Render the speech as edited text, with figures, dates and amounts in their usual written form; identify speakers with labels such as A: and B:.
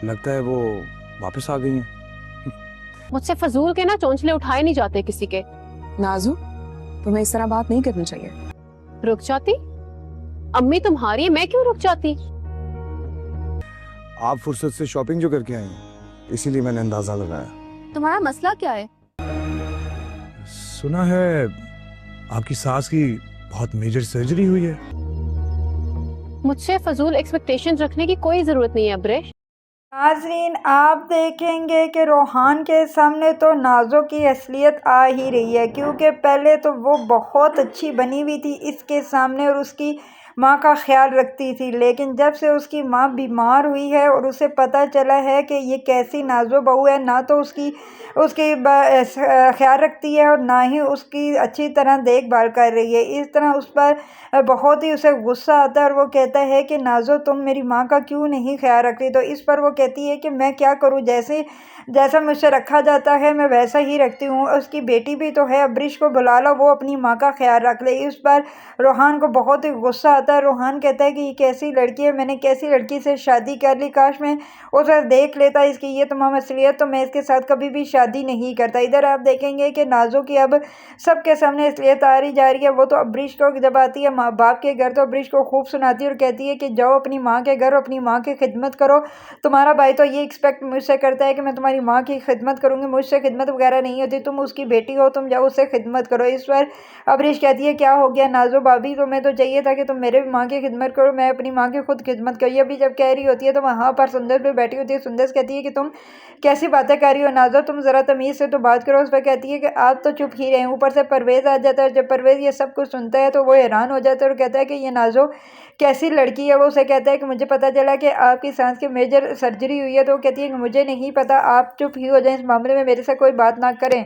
A: लगता है वो वापस आ गई हैं।
B: मुझसे फजूल के ना चोंचले उठाए नहीं जाते किसी के।
C: नाजू, तुम्हें इस तरह बात नहीं करनी चाहिए।
B: रुक जाती? अम्मी तुम्हारी है, मैं क्यों रुक जाती?
A: आप फुर्सत से शॉपिंग जो करके आई हैं, इसीलिए मैंने अंदाजा लगाया।
D: तुम्हारा मसला क्या है?
E: सुना है आपकी सास की बहुत मेजर सर्जरी हुई है।
B: मुझसे फजूल एक्सपेक्टेशंस रखने की कोई जरूरत नहीं है अब्रेश।
F: नाज़रीन, आप देखेंगे कि रोहान के सामने तो नाज़ो की असलियत आ ही रही है, क्योंकि पहले तो वो बहुत अच्छी बनी हुई थी इसके सामने और उसकी माँ का ख्याल रखती थी, लेकिन जब से उसकी माँ बीमार हुई है और उसे पता चला है कि ये कैसी नाज़ो बहू है, ना तो उसकी ख्याल रखती है और ना ही उसकी अच्छी तरह देखभाल कर रही है, इस तरह उस पर बहुत ही उसे गुस्सा आता है और वो कहता है कि नाज़ो तुम मेरी माँ का क्यों नहीं ख्याल रखती। तो इस पर वो कहती है कि मैं क्या करूँ, जैसा मुझसे रखा जाता है मैं वैसा ही रखती हूँ। उसकी बेटी भी तो है, अब्रिश को बुला लो, वो अपनी माँ का ख्याल रख ले। इस पर रोहान को बहुत ही गुस्सा आता है। रोहान कहता है कि ये कैसी लड़की है, मैंने कैसी लड़की से शादी कर ली, काश मैं उसे देख लेता, इसकी ये तमाम असलियत, तो मैं इसके साथ कभी भी शादी नहीं करता। इधर आप देखेंगे कि नाज़ो की अब सबके सामने असलियत आ रही जा रही है। वो तो अब्रिश को जब आती है माँ बाप के घर तो अब्रिश को खूब सुनाती है और कहती है कि जाओ अपनी माँ के घर, अपनी माँ की खिदमत करो, तुम्हारा भाई तो ये एक्सपेक्ट मुझसे करता है कि मैं तुम्हारी माँ की खिदमत करूँगी, मुझसे खिदमत वगैरह नहीं होती, तुम उसकी बेटी हो, तुम जाओ उससे खिदमत करो। इस पर अब्रिश कहती है क्या हो गया नाज़ो भाभी, तुम्हें तो चाहिए था कि तुम मेरे माँ की खिदमत करो, मैं अपनी माँ की खुद खिदमत करी। अभी जब कह रही होती है तो वहाँ पर सुंदर पे बैठी होती है। सुंदर कहती है कि तुम कैसी बातें कर रही हो नाज़ो, तुम ज़रा तमीज़ से तो बात करो। उस पर कहती है कि आप तो चुप ही रहे। ऊपर से परवेज़ आ जाता है, जब परवेज़ ये सब कुछ सुनता है तो वो हैरान हो जाता है और कहता है कि ये नाज़ो कैसी लड़की है। वो उसे कहता है कि मुझे पता चला कि आपकी सांस की मेजर सर्जरी हुई है। तो वो कहती है कि मुझे नहीं पता, आप चुप ही हो जाएं, इस मामले में मेरे से कोई बात ना करें।